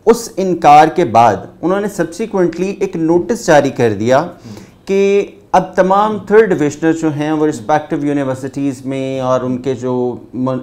उस इनकार के बाद उन्होंने सब्सिक्वेंटली एक नोटिस जारी कर दिया कि अब तमाम थर्ड डिविजनर जो हैं वो रिस्पेक्टिव यूनिवर्सिटीज़ में और उनके जो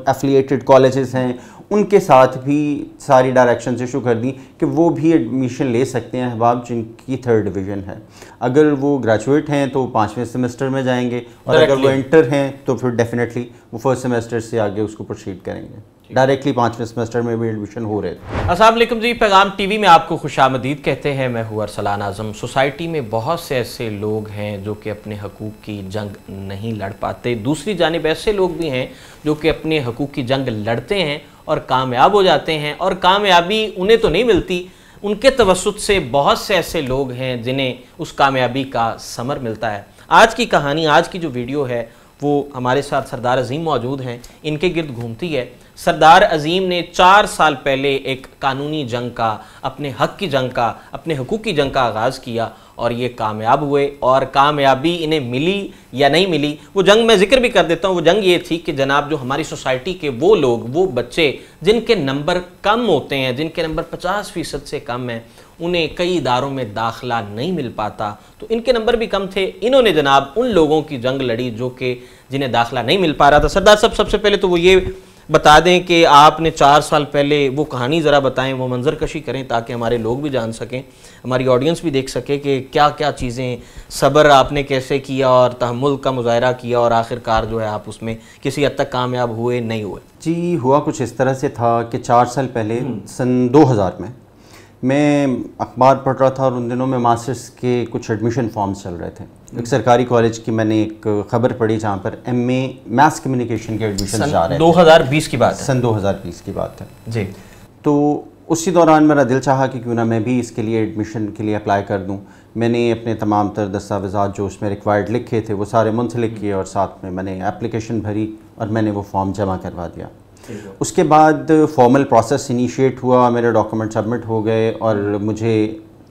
एफिलिएटेड कॉलेजेस हैं उनके साथ भी सारी डायरेक्शंस इशू कर दी कि वो भी एडमिशन ले सकते हैं अहबाब जिनकी थर्ड डिवीज़न है। अगर वो ग्रेजुएट हैं तो 5वें सेमेस्टर में जाएंगे और अगर वो इंटर हैं तो फिर डेफिनेटली वो फर्स्ट सेमेस्टर से आगे उसको प्रोसीड करेंगे। डायरेक्टली 5वें सेमेस्टर में भी एडमिशन हो रहे थे। अस्सलाम वालेकुम जी, पैगाम टीवी में आपको खुशामदीद कहते हैं। मैं हूँ अरसलान आज़म। सोसाइटी में बहुत से ऐसे लोग हैं जो कि अपने हकूक़ की जंग नहीं लड़ पाते। दूसरी जानिब ऐसे लोग भी हैं जो कि अपने हकूक़ की जंग लड़ते हैं और कामयाब हो जाते हैं, और कामयाबी उन्हें तो नहीं मिलती, उनके तवस्सुत से बहुत से ऐसे लोग हैं जिन्हें उस कामयाबी का समर मिलता है। आज की कहानी, आज की जो वीडियो है वो हमारे साथ सरदार अज़ीम मौजूद हैं, इनके गिर्द घूमती है। सरदार अज़ीम ने 4 साल पहले एक कानूनी जंग का, अपने हक़ की जंग का, अपने हकूक़ की जंग का आगाज़ किया और ये कामयाब हुए। और कामयाबी इन्हें मिली या नहीं मिली, वो जंग मैं ज़िक्र भी कर देता हूँ। वो जंग ये थी कि जनाब जो हमारी सोसाइटी के वो लोग, वो बच्चे जिनके नंबर कम होते हैं, जिनके नंबर 50% से कम हैं, उन्हें कई इदारों में दाखिला नहीं मिल पाता, तो इनके नंबर भी कम थे। इन्होंने जनाब उन लोगों की जंग लड़ी जो कि जिन्हें दाखिला नहीं मिल पा रहा था। सरदार साहब, सबसे पहले तो वो ये बता दें कि आपने 4 साल पहले वो कहानी ज़रा बताएं, वो मंजर कशी करें ताकि हमारे लोग भी जान सकें, हमारी ऑडियंस भी देख सके कि क्या क्या चीज़ें, सब्र आपने कैसे किया और तहम्मुल का मुज़ाहरा किया और आखिरकार जो है आप उसमें किसी हद तक कामयाब हुए नहीं हुए। जी, हुआ कुछ इस तरह से था कि 4 साल पहले सन 2000 में मैं अखबार पढ़ रहा था और उन दिनों में मास्टर्स के कुछ एडमिशन फॉर्म्स चल रहे थे। एक सरकारी कॉलेज की मैंने एक खबर पढ़ी जहाँ पर MA मैस कम्युनिकेशन के एडमिशन जा रहे थे। 2020 की बात है। सन 2020 की बात है जी। तो उसी दौरान मेरा दिल चाहा कि क्यों ना मैं भी इसके लिए एडमिशन के लिए अप्लाई कर दूँ। मैंने अपने तमाम तर दस्तावेज़ात जो उसमें रिक्वायर्ड लिखे थे वो सारे मुंसलिक किए और साथ में मैंने एप्लीकेशन भरी और मैंने वो फॉर्म जमा करवा दिया। उसके बाद फॉर्मल प्रोसेस इनिशिएट हुआ, मेरे डॉक्यूमेंट सबमिट हो गए और मुझे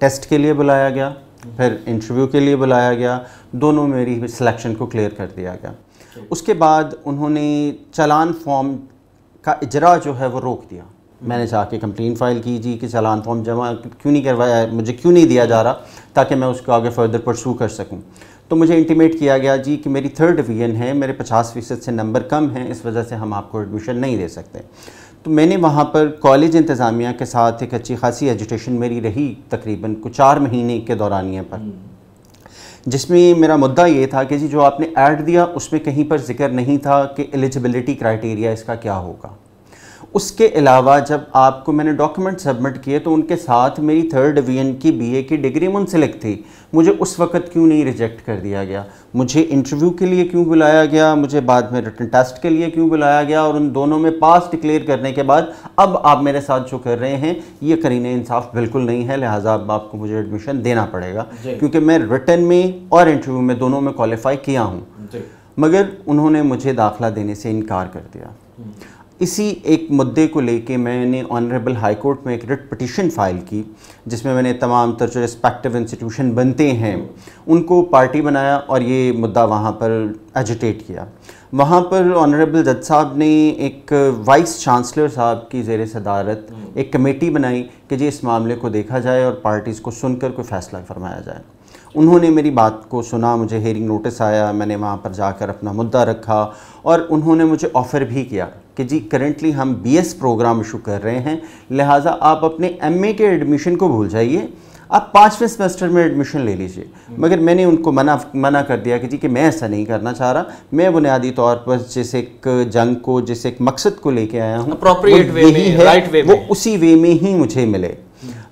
टेस्ट के लिए बुलाया गया, फिर इंटरव्यू के लिए बुलाया गया। दोनों मेरी सिलेक्शन को क्लियर कर दिया गया। उसके बाद उन्होंने चालान फॉर्म का इजरा जो है वो रोक दिया। मैंने जाके कंप्लेंट फाइल की जी कि चालान फॉर्म जमा क्यों नहीं करवाया, मुझे क्यों नहीं दिया जा रहा ताकि मैं उसको आगे फर्दर परसू कर सकूं। तो मुझे इंटीमेट किया गया जी कि मेरी थर्ड डिवीज़न है, मेरे 50% से नंबर कम हैं, इस वजह से हम आपको एडमिशन नहीं दे सकते। तो मैंने वहाँ पर कॉलेज इंतज़ामिया के साथ एक अच्छी खासी एजुटेशन मेरी रही तकरीबन कुछ 4 महीने के दौरानिए पर, जिसमें मेरा मुद्दा ये था कि जी जो आपने ऐड दिया उसमें कहीं पर जिक्र नहीं था कि एलिजिबिलिटी क्राइटेरिया इसका क्या होगा। उसके अलावा जब आपको मैंने डॉक्यूमेंट सबमिट किए तो उनके साथ मेरी थर्ड डिवीज़न की BA की डिग्री मुंसलिक थी। मुझे उस वक़्त क्यों नहीं रिजेक्ट कर दिया गया, मुझे इंटरव्यू के लिए क्यों बुलाया गया, मुझे बाद में रिटन टेस्ट के लिए क्यों बुलाया गया, और उन दोनों में पास डिक्लेयर करने के बाद अब आप मेरे साथ जो कर रहे हैं ये करीने इंसाफ बिल्कुल नहीं है, लिहाजा अब आपको मुझे एडमिशन देना पड़ेगा क्योंकि मैं रिटन में और इंटरव्यू में दोनों में क्वालिफाई किया हूँ। मगर उन्होंने मुझे दाखिला देने से इनकार कर दिया। इसी एक मुद्दे को लेके मैंने ऑनरेबल हाई कोर्ट में एक रिट पिटीशन फ़ाइल की, जिसमें मैंने तमाम तर जो रिस्पेक्टिव इंस्टीट्यूशन बनते हैं उनको पार्टी बनाया और ये मुद्दा वहाँ पर एजिटेट किया। वहाँ पर ऑनरेबल जज साहब ने एक वाइस चांसलर साहब की ज़ेर सदारत एक कमेटी बनाई कि जी इस मामले को देखा जाए और पार्टीज़ को सुनकर कोई फ़ैसला फरमाया जाए। उन्होंने मेरी बात को सुना, मुझे हेयरिंग नोटिस आया, मैंने वहाँ पर जाकर अपना मुद्दा रखा और उन्होंने मुझे ऑफ़र भी किया कि जी करेंटली हम BS प्रोग्राम इशू कर रहे हैं, लिहाजा आप अपने MA के एडमिशन को भूल जाइए, आप 5वें सेमेस्टर में एडमिशन ले लीजिए। मगर मैंने उनको मना कर दिया कि जी कि मैं ऐसा नहीं करना चाह रहा। मैं बुनियादी तौर पर जिस एक जंग को, जिस एक मकसद को लेके आया हूँ, अप्रोप्रिएट वे में, राइट वे में, वो उसी वे में ही मुझे मिले।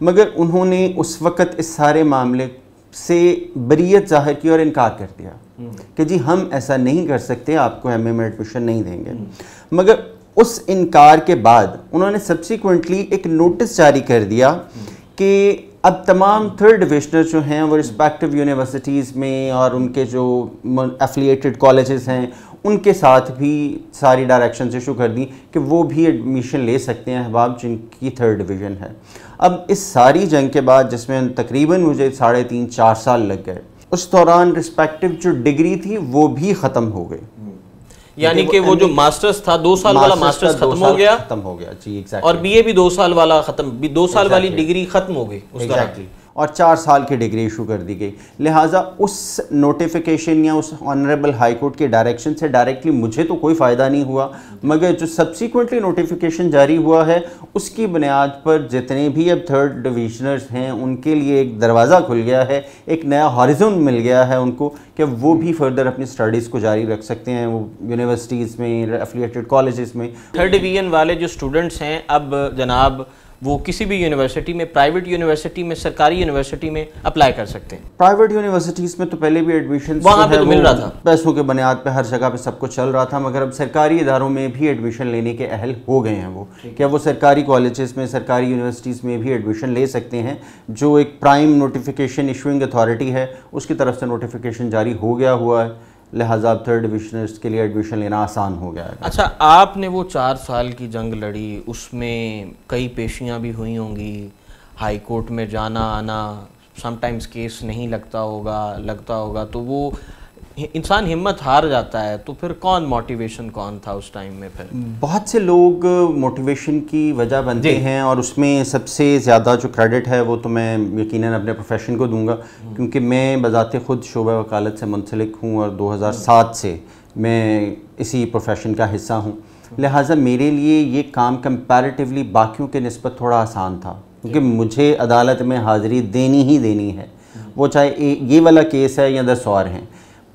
मगर उन्होंने उस वक़्त इस सारे मामले से बरीयत जाहिर की और इनकार कर दिया कि जी हम ऐसा नहीं कर सकते, आपको MA में एडमिशन नहीं देंगे। मगर उस इनकार के बाद उन्होंने सब्सिक्वेंटली एक नोटिस जारी कर दिया कि अब तमाम थर्ड डिविजनर जो हैं वो रिस्पेक्टिव यूनिवर्सिटीज़ में और उनके जो एफिलिएटेड कॉलेजेस हैं उनके साथ भी सारी डायरेक्शंस इशू कर दी कि वो भी एडमिशन ले सकते हैं अहबाब जिनकी थर्ड डिवीज़न है। अब इस सारी जंग के बाद, जिसमें तकरीबन मुझे 3.5-4 साल लग गए, उस दौरान रिस्पेक्टिव जो डिग्री थी वो भी ख़त्म हो गई। यानी कि वो जो मास्टर्स था 2 साल वाला मास्टर्स खत्म हो गया जी एग्जैक्टली, और बीए भी 2 साल वाला खत्म, 2 साल वाली डिग्री खत्म हो गई एग्जैक्टली, और 4 साल की डिग्री इशू कर दी गई। लिहाजा उस नोटिफिकेशन या उस ऑनरेबल हाई कोर्ट के डायरेक्शन से डायरेक्टली मुझे तो कोई फ़ायदा नहीं हुआ, मगर जो सब्सिक्वेंटली नोटिफिकेशन जारी हुआ है उसकी बुनियाद पर जितने भी अब थर्ड डिविजनर्स हैं उनके लिए एक दरवाज़ा खुल गया है, एक नया हॉरिज़न मिल गया है उनको कि वो भी फर्दर अपनी स्टडीज़ को जारी रख सकते हैं, वो यूनिवर्सिटीज़ में, एफिलिएटेड कॉलेजेस में। थर्ड डिवीजन वाले जो स्टूडेंट्स हैं अब जनाब वो किसी भी यूनिवर्सिटी में, प्राइवेट यूनिवर्सिटी में, सरकारी यूनिवर्सिटी में अप्लाई कर सकते हैं। प्राइवेट यूनिवर्सिटीज़ में तो पहले भी एडमिशन वहाँ पे तो मिल रहा था, पैसों के बुनियाद पे हर जगह पे सब कुछ चल रहा था, मगर अब सरकारी इदारों में भी एडमिशन लेने के अहल हो गए हैं वो, क्या वो सरकारी कॉलेजेस में, सरकारी यूनिवर्सिटीज़ में भी एडमिशन ले सकते हैं। जो एक प्राइम नोटिफिकेशन इशूइंग अथॉरिटी है उसकी तरफ से नोटिफिकेशन जारी हो गया हुआ है, लिहाजा अब थर्ड डिविजनर्स के लिए एडमिशन लेना आसान हो गया है। अच्छा, आपने वो 4 साल की जंग लड़ी, उसमें कई पेशियां भी हुई होंगी, हाई कोर्ट में जाना आना, समटाइम्स केस नहीं लगता होगा तो वो इंसान हिम्मत हार जाता है, तो फिर मोटिवेशन कौन था उस टाइम में? फिर बहुत से लोग मोटिवेशन की वजह बनते हैं, और उसमें सबसे ज़्यादा जो क्रेडिट है वो तो मैं यकीनन अपने प्रोफेशन को दूंगा, क्योंकि मैं बज़ाते ख़ुद शोबा वकालत से मुंसलिक हूँ और 2007 से मैं इसी प्रोफेशन का हिस्सा हूँ। लिहाजा मेरे लिए ये काम कंपैरेटिवली बाकियों के निस्बत थोड़ा आसान था, क्योंकि मुझे अदालत में हाज़िरी देनी ही देनी है, वो चाहे ये वाला केस है या 10 और हैं।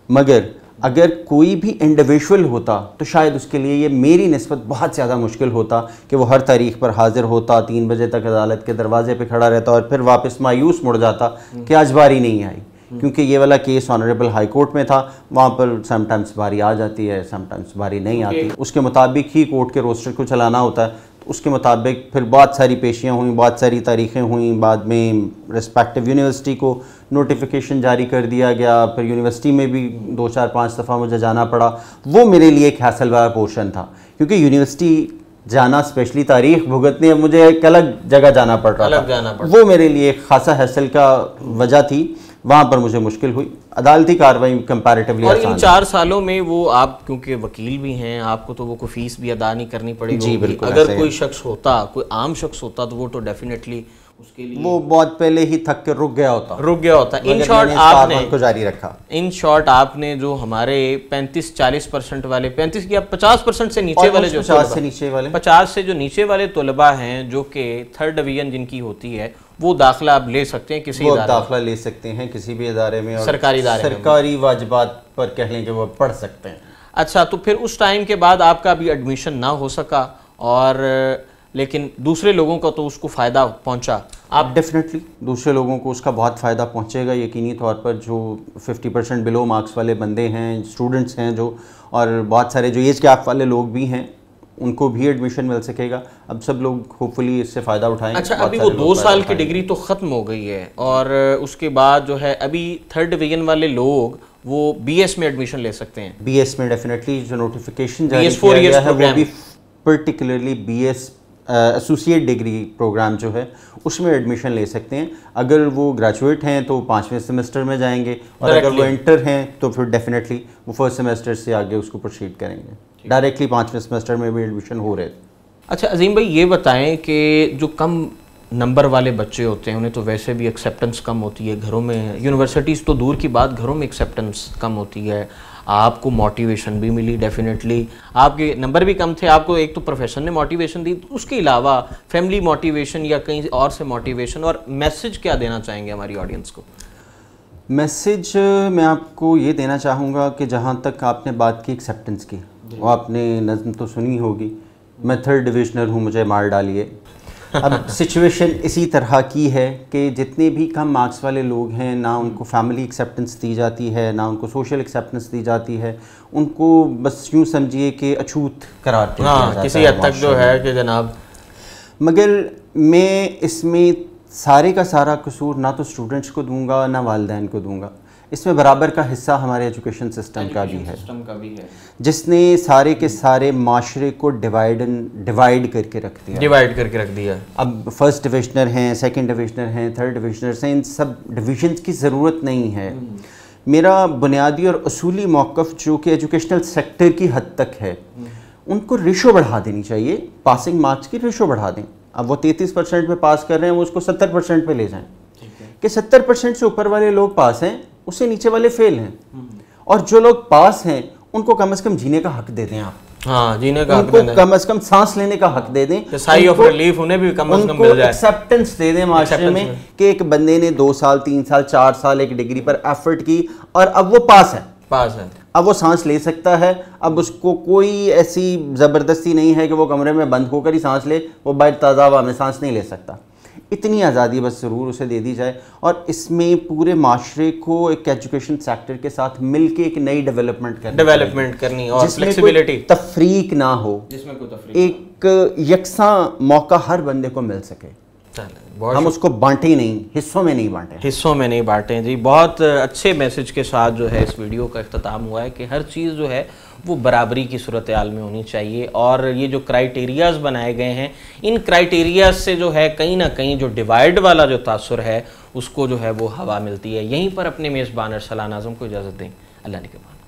मगर अगर कोई भी इंडिविजुअल होता तो शायद उसके लिए ये मेरी निस्बत बहुत ज़्यादा मुश्किल होता कि वो हर तारीख पर हाज़िर होता, 3 बजे तक अदालत के दरवाजे पे खड़ा रहता और फिर वापस मायूस मुड़ जाता कि आज बारी नहीं आई, क्योंकि ये वाला केस ऑनरेबल हाई कोर्ट में था, वहाँ पर समटाइम्स बारी आ जाती है, समटाइम्स बारी नहीं आती, उसके मुताबिक ही कोर्ट के रोस्टर को चलाना होता है। उसके मुताबिक फिर बहुत सारी पेशियाँ हुई, बहुत सारी तारीखें हुई, बाद में रिस्पेक्टिव यूनिवर्सिटी को नोटिफिकेशन जारी कर दिया गया, फिर यूनिवर्सिटी में भी 2, 4, 5 दफ़ा मुझे जाना पड़ा। वो मेरे लिए एक हैसल वाला पोर्शन था, क्योंकि यूनिवर्सिटी जाना, स्पेशली तारीख भुगतने, अब मुझे एक अलग जगह जाना पड़ रहा था, वो मेरे लिए एक खासा हैसल का वजह थी, वहाँ पर मुझे मुश्किल हुई। अदालती कार्रवाई कंपैरेटिवली और इन 4 सालों में वो आप क्योंकि वकील भी हैं, आपको तो वो कोई फीस भी अदा नहीं करनी पड़ेगी। जी बिल्कुल। अगर कोई शख्स होता, कोई आम शख्स होता, तो वो तो डेफिनेटली उसके लिए वो बहुत पहले ही थक के रुक गया होता। इन शॉर्ट आपने को जारी रखा। इन शॉर्ट आपने जो हमारे 35-40% वाले, 35 या 50% से नीचे वाले, जो 50 से नीचे वाले, 50 से जो नीचे वाले तलबा हैं जो कि थर्ड डिवीजन जिनकी होती है, वो दाखिला आप ले सकते हैं किसी इदारे, दाखिला ले सकते हैं किसी भी इदारे में, और सरकारी इदारे, सरकारी वाजिबात पर कह लें कि वो पढ़ सकते हैं। अच्छा, तो फिर उस टाइम के बाद आपका भी एडमिशन ना हो सका, और लेकिन दूसरे लोगों का तो उसको फ़ायदा पहुंचा। आप डेफिनेटली दूसरे लोगों को उसका बहुत फ़ायदा पहुंचेगा यकीनी तौर पर। जो 50% बिलो मार्क्स वाले बंदे हैं, स्टूडेंट्स हैं जो, और बहुत सारे जो एज गैप वाले लोग भी हैं, उनको भी एडमिशन मिल सकेगा। अब सब लोग होपफुली इससे फ़ायदा उठाएंगे। अच्छा, अभी वो 2 साल की डिग्री तो ख़त्म हो गई है, और उसके बाद जो है अभी थर्ड डिवीजन वाले लोग वो BS में एडमिशन ले सकते हैं। BS में डेफिनेटली जो नोटिफिकेशन जारी किया गया है वो भी particularly BS associate degree program जो है उसमें एडमिशन ले सकते हैं। अगर वो ग्रेजुएट हैं तो 5वें सेमेस्टर में जाएंगे, और अगर वो इंटर हैं तो फिर डेफिनेटली वो फर्स्ट सेमेस्टर से आगे उसको प्रोसीड करेंगे। डायरेक्टली 5वें सेमेस्टर में भी एडमिशन हो रहे। अच्छा अजीम भाई, ये बताएं कि जो कम नंबर वाले बच्चे होते हैं उन्हें तो वैसे भी एक्सेप्टेंस कम होती है घरों में, यूनिवर्सिटीज़ तो दूर की बात, घरों में एक्सेप्टेंस कम होती है, आपको मोटिवेशन भी मिली, डेफिनेटली आपके नंबर भी कम थे, आपको एक तो प्रोफेशन ने मोटिवेशन दी, उसके अलावा फैमिली मोटिवेशन या कहीं और से मोटिवेशन, और मैसेज क्या देना चाहेंगे हमारी ऑडियंस को? मैसेज मैं आपको ये देना चाहूँगा कि जहाँ तक आपने बात की एक्सेप्टेंस की, वो आपने नज़्म तो सुनी होगी, मैं थर्ड डिविजनर हूँ, मुझे मार डालिए। अब सिचुएशन इसी तरह की है कि जितने भी कम मार्क्स वाले लोग हैं, ना उनको फैमिली एक्सेप्टेंस दी जाती है, ना उनको सोशल एक्सेप्टेंस दी जाती है, उनको बस यूँ समझिए कि अछूत करार दिया जाता है किसी हद तक जो है कि जनाब। मगर मैं इसमें सारे का सारा कसूर ना तो स्टूडेंट्स को दूंगा ना वालिदैन को दूंगा, इसमें बराबर का हिस्सा हमारे एजुकेशन सिस्टम का भी है, जिसने सारे के सारे माशरे को डिवाइड करके रख दिया। अब फर्स्ट डिविजनर हैं, सेकंड डिविजनर हैं, थर्ड डिविजनर हैं, इन सब डिविजन्स की ज़रूरत नहीं है। मेरा बुनियादी और असूली मौक़िफ़ जो कि एजुकेशनल सेक्टर की हद तक है, उनको रेशो बढ़ा देनी चाहिए, पासिंग मार्क्स की रेशो बढ़ा दें। अब वो 33% पे पास कर रहे हैं, वो उसको 70% पे ले जाएं कि 70% से ऊपर वाले लोग पास हैं, उससे नीचे वाले फेल हैं, और जो लोग पास हैं उनको कम से कम जीने का हक दे दें आप। हाँ, जीने का हक दे दें, कम से कम सांस लेने का हक दे दें, साई ऑफ रिलीफ उन्हें भी कम से कम मिल जाए, एक्सेप्टेंस दे दें माशरे में कि एक बंदे ने 2 साल 3 साल 4 साल एक डिग्री पर एफर्ट की और अब वो पास है, अब वो सांस ले सकता है। अब उसको कोई ऐसी ज़बरदस्ती नहीं है कि वो कमरे में बंद होकर ही सांस ले, वो बाहर ताज़ा हवा में सांस नहीं ले सकता। इतनी आज़ादी बस ज़रूर उसे दे दी जाए, और इसमें पूरे माशरे को एक एजुकेशन सेक्टर के साथ मिलके एक नई डेवलपमेंट करनी और फ्लेक्सिबिलिटी, तफरीक ना हो, जिसमें कोई तफरीक, एक यकसा मौका हर बंदे को मिल सके। हम उसको बांटे नहीं, हिस्सों में नहीं बांटे जी। बहुत अच्छे मैसेज के साथ जो है इस वीडियो का इख्तिताम हुआ है कि हर चीज़ जो है वो बराबरी की सूरत हाल में होनी चाहिए, और ये जो क्राइटेरियाज़ बनाए गए हैं, इन क्राइटेरियाज से जो है कहीं ना कहीं जो डिवाइड वाला जो तासुर है उसको जो है वो हवा मिलती है। यहीं पर अपने मेज़बान अरसलान आज़म को इजाज़त दें। अल्लाह ने के बाद।